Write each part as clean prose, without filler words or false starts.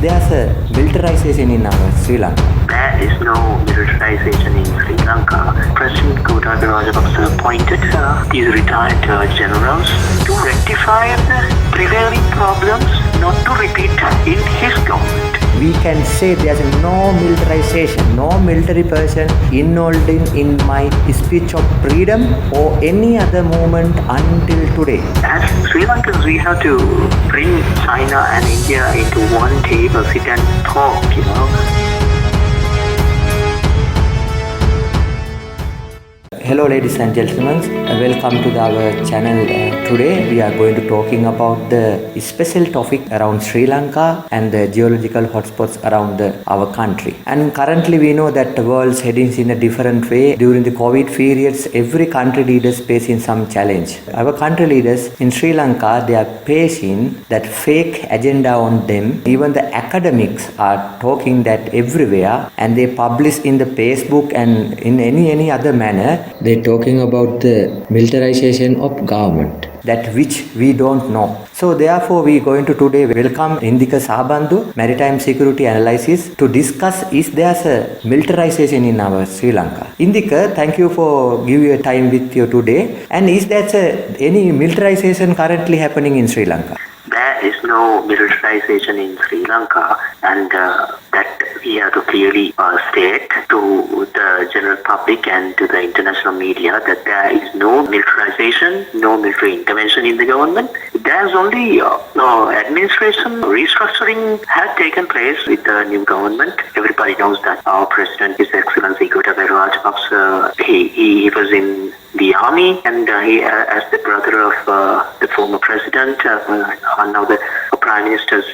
there's a militarization in our Sri Lanka? There is no militarization in Sri Lanka. President Gotabaya Rajapaksa appointed these retired generals to rectify the prevailing problems, not to repeat in his government. We can say there's no militarization, no military person involved in my speech of freedom or any other movement until today. As Sri Lankans, we have to bring China and India into one table, sit and talk, Hello ladies and gentlemen, welcome to our channel. Today we are going to talking about the special topic around Sri Lanka and the geological hotspots around our country. And currently we know that the world's heading in a different way. During the COVID periods, every country leaders facing some challenge. Our country leaders in Sri Lanka, they are facing that fake agenda on them. Even the academics are talking that everywhere, and they publish in the Facebook and in any other manner. They're talking about the militarization of government, that which we don't know. So therefore we going to today welcome Indika Sahabandhu, Maritime Security Analysis, to discuss is there a militarization in our Sri Lanka. Indika, thank you for giving your time with you today. And is there any militarization currently happening in Sri Lanka? There is no militarization in Sri Lanka, and that we have to clearly state to the general public and to the international media that there is no militarization, no military intervention in the government. There's only administration restructuring has taken place with the new government. Everybody knows that our president, His Excellency Gotabaya Rajapaksa, he was in the army, and he, as the brother of the former president, now the Prime Minister's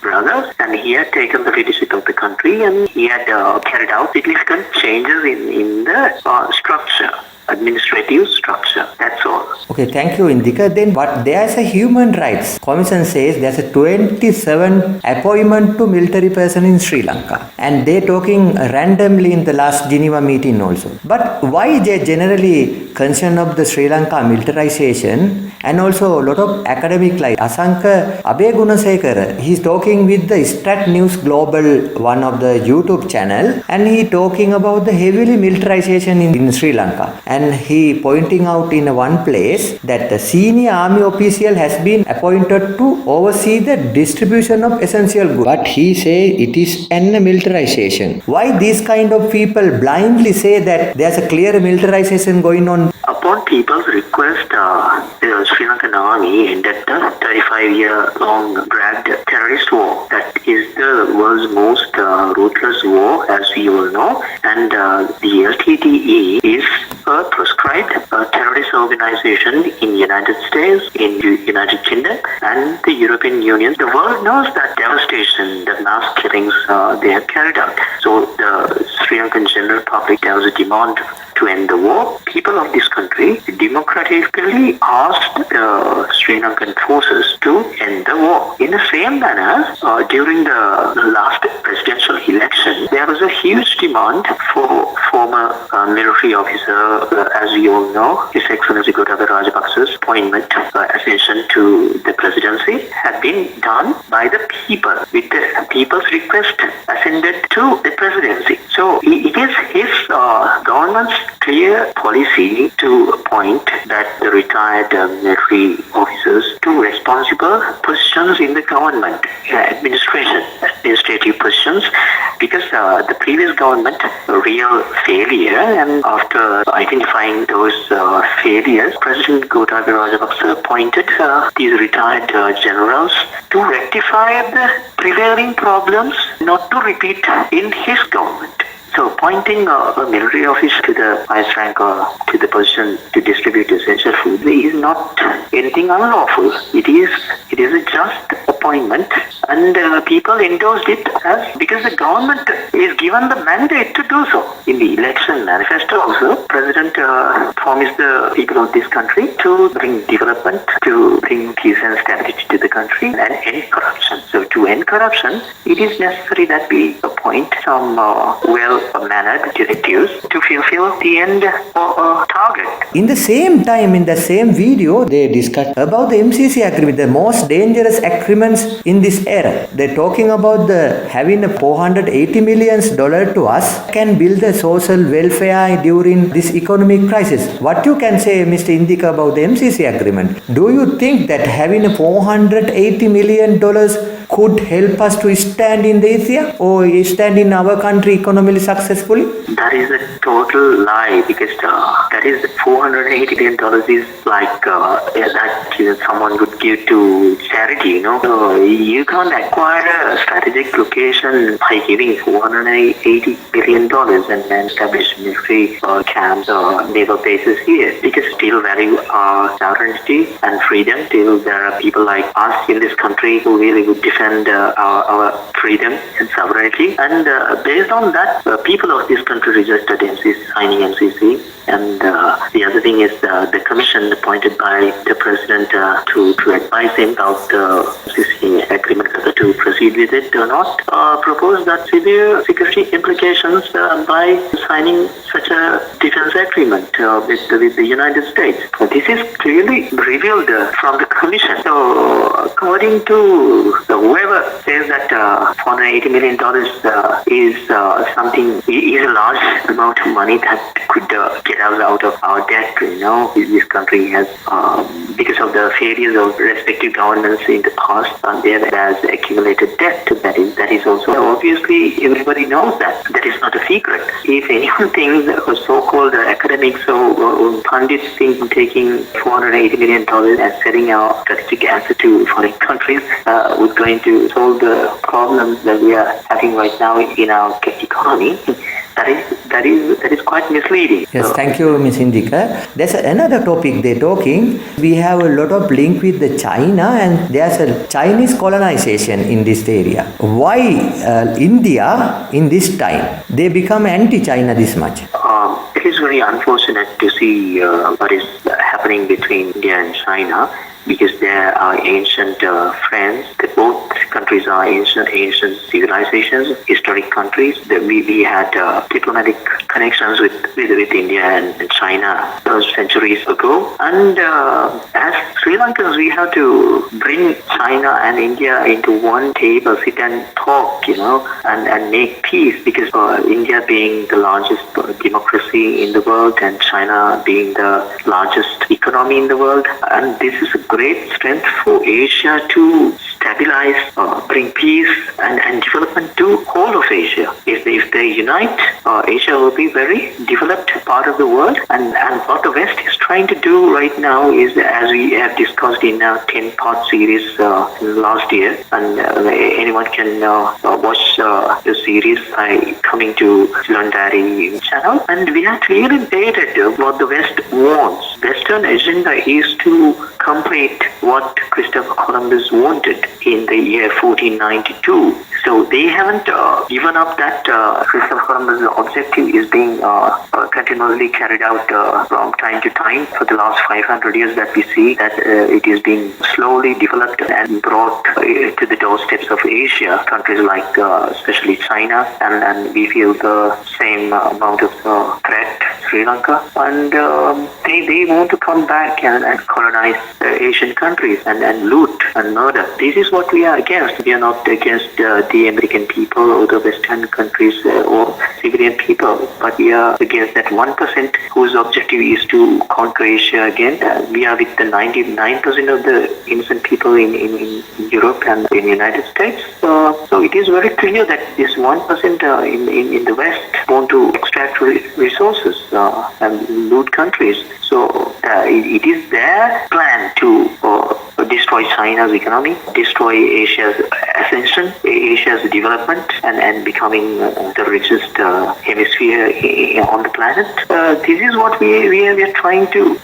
brother, and he had taken the leadership of the country, and he had carried out significant changes in the structure. Administrative structure. That's all. Okay, thank you, Indika. Then what there's a human rights commission says there's a 27 appointment to military person in Sri Lanka, and they talking randomly in the last Geneva meeting also. But why they generally concerned of the Sri Lanka militarization? And also a lot of academic like Asanka Abegunasekara, he's talking with the Strat News Global, one of the YouTube channel, and he talking about the heavily militarization in Sri Lanka. And he pointing out in one place that the senior army official has been appointed to oversee the distribution of essential goods. But he say it is an militarization. Why these kind of people blindly say that there's a clear militarization going on? Upon people's request, the Sri Lankan army ended the 35-year-long dragged terrorist war. That is the world's most ruthless war, as we all know. And the LTTE is a proscribed terrorist organization in United States, in United Kingdom, and the European Union. The world knows that devastation, the mass killings they have carried out. So the Sri Lankan general public, there was a demand to end the war. People of this country democratically asked the Sri Lankan forces to end the war. In the same manner, during the last presidential election, there was a huge demand for former military officer, as we all know, His Excellency Gotabaya Rajapaksa's appointment, ascension to the presidency, had been done by the people, with the people's request ascended to the presidency. So it is his government's clear policy to appoint that the retired military officers to responsible positions in the government, administrative positions, because the previous government, a real failure, and after identifying those failures, President Gotabaya Rajapaksa appointed these retired generals to rectify the prevailing problems, not to repeat in his government. So appointing a military officer to the highest rank or to the position to distribute essential food is not anything unlawful. It is a just appointment, and people endorsed it as because the government is given the mandate to do so. In the election manifesto also, President promised the people of this country to bring development, to bring peace and stability to the country, and end corruption. So to end corruption, it is necessary that we appoint some well-mannered directives to fulfill the end target. In the same time, in the same video, they discussed about the MCC agreement, the most dangerous agreements in this era. They're talking about the having a $480 million to us can build the social welfare during this economic crisis. What you can say, Mr. Indika, about the MCC agreement? Do you think that having a $480 million could help us to stand in the Asia or stand in our country economically successfully? That is a total lie, because that is $480 million is like that someone would give to charity, you know. So you can't acquire a strategic location by giving $480 billion and then establish military camps or naval bases here, because still value our sovereignty and freedom. Still there are people like us in this country who really would defend our freedom and sovereignty. And based on that, people of this country rejected signing MCC. And the other thing is the commission appointed by the president to advise him about the MCC agreement, whether to proceed with it or not, proposed that severe security implications by signing such a defense agreement with the United States. This is clearly revealed from the commission. So according to whoever says that $480 million is a large amount of money that could get us out of our debt. You know, this country has, because of the failures of respective governments in the past, there has accumulated debt. That is also obviously everybody knows that. That is not a secret. If anyone thinks so-called academics or pundits think taking $480 million and selling our strategic asset to foreign countries was going to solve the problems that we are having right now in our economy, that is quite misleading. Yes, thank you, Ms. Indika. There's another topic they're talking. We have a lot of link with the China, and there's a Chinese colonization in this area. Why India in this time they become anti-China this much? It is very unfortunate to see what is happening between India and China, because there are ancient friends. Both countries are ancient civilizations, historic countries. We had diplomatic connections with India and China centuries ago. And as Sri Lankans, we have to bring China and India into one table, sit and talk, you know, and make peace, because India being the largest democracy in the world and China being the largest economy in the world. And this is a great strength for Asia to stabilize, bring peace and development to whole of Asia. If they unite, Asia will be very developed part of the world. And what the West is trying to do right now is, as we have discussed in a 10-part series last year, and anyone can watch the series by coming to Ceylon Diary channel. And we have clearly stated what the West wants. Western agenda is to complete what Christopher Columbus wanted in the year 1492. So they haven't given up that. Christopher Columbus' objective is being continuously carried out from time to time for the last 500 years, that we see that it is being slowly developed and brought to the doorsteps of Asia, countries like especially China, and we feel the same amount of threat, Sri Lanka, and they want to come back and colonize Asian countries and loot and murder. This is what we are against. We are not against the American people or the Western countries or civilian people, but we are against that 1% whose objective is to conquer Asia again. We are with the 99% of the innocent people in Europe and in the United States. So it is very clear that this 1% in the West want to extract resources and loot countries. So it is their plan to destroy China's economy, destroy Asia's ascension, Asia's development, and becoming the richest hemisphere on the planet. This is what we are trying to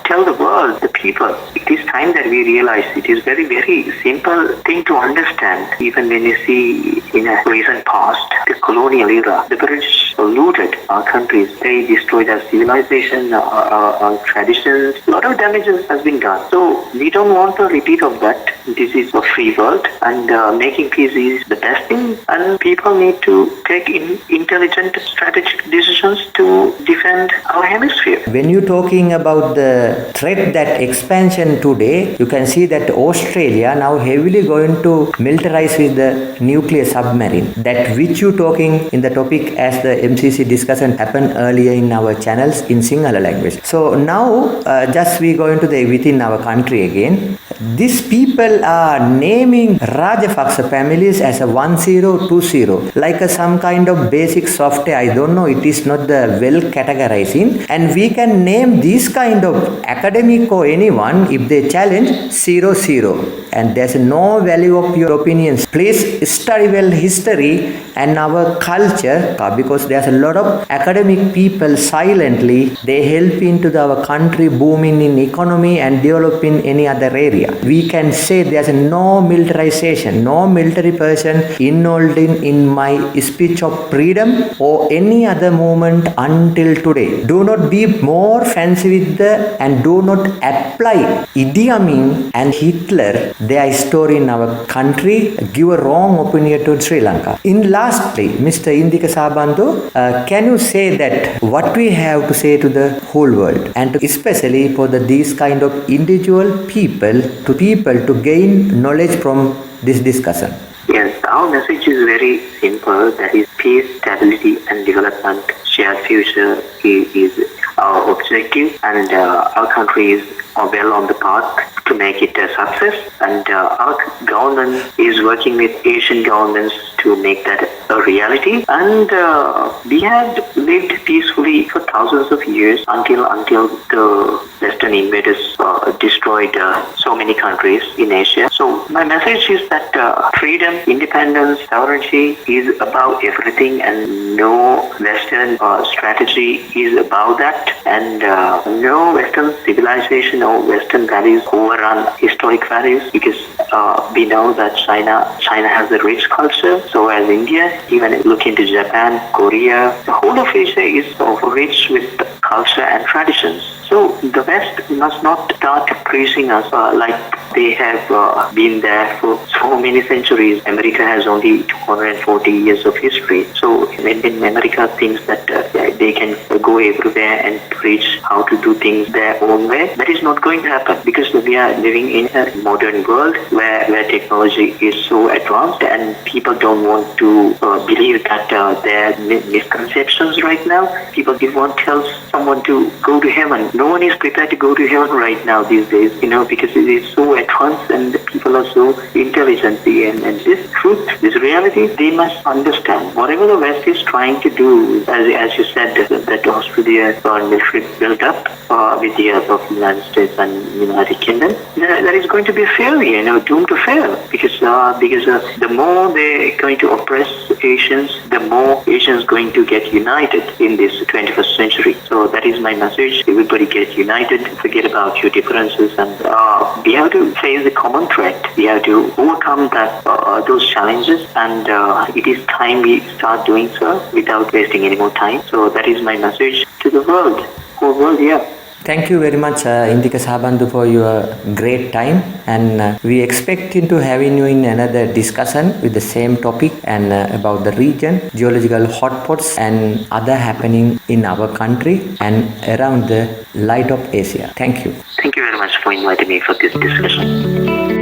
tell the world, the people. It is time that we realize it is very, very simple thing to understand. Even when you see in a recent past, the colonial era, the British looted our countries. They destroyed our civilization, our traditions. A lot of damages has been done. So we don't want a repeat of that. This is a free world, and making peace is the best thing and people need to take intelligent strategic decisions to defend our hemisphere. When you're talking about the threat that expansion today, you can see that Australia now heavily going to militarize with the nuclear submarine. That which you talking in the topic as the MCC discussion happened earlier in our channels in Sinhala language. So now just we going to the within our country again. These people are naming Rajapaksa families as a 1020, like some kind of basic software. I don't know, it is not the well categorizing. And we can name this kind of academic or anyone if they challenge 00. And there's no value of your opinions. Please study well history and our culture, because there's a lot of academic people silently they help into our country booming in economy and developing any other area. We can say there's no militarization, no military person involved in my speech of freedom or any other movement until today. Do not be more fancy with and do not apply Idi Amin and Hitler, their story in our country, give a wrong opinion to Sri Lanka. In lastly, Mr. Indika Sabandu, can you say that what we have to say to the whole world, and especially for these kind of individual people to gain knowledge from this discussion? Yes, our message is very simple. That is peace, stability and development. Shared future is our objective, and our country is well on the path to make it a success, and our government is working with Asian governments to make that a reality, and we have lived peacefully for thousands of years until the Western invaders destroyed so many countries in Asia. So my message is that freedom, independence, sovereignty is about everything, and no Western strategy is about that, and no Western civilization or Western values overrun historic values, because we know that China has a rich culture. So as India, even look into Japan, Korea, the whole of Asia is rich with culture and traditions. So the West must not start praising us like they have been there for so many centuries. America has only 240 years of history. So when America thinks that they can go everywhere and preach how to do things their own way, that is not going to happen, because we are living in a modern world where technology is so advanced, and people don't want to believe that there are misconceptions right now. People won't tell someone to go to heaven. No one is prepared to go to heaven right now these days, because it is so advanced and people are so intelligent. And this truth, this reality, they must understand. Whatever the West is trying to do, as you said, that Australia military built up with the help of the United States and United Kingdom, that is going to be a failure, doomed to fail, because the more they're going to oppress Asians, the more Asians going to get united in this 21st century. So that is my message. Everybody get united, forget about your differences, and we have to face the common threat. We have to overcome those challenges, and it is time we start doing so without wasting any more time. So that is my message to the world, whole world, yeah. Thank you very much, Indika Sabandu, for your great time, and we expect to having you in another discussion with the same topic and about the region, geological hotspots and other happening in our country and around the light of Asia. Thank you. Thank you very much for inviting me for this discussion.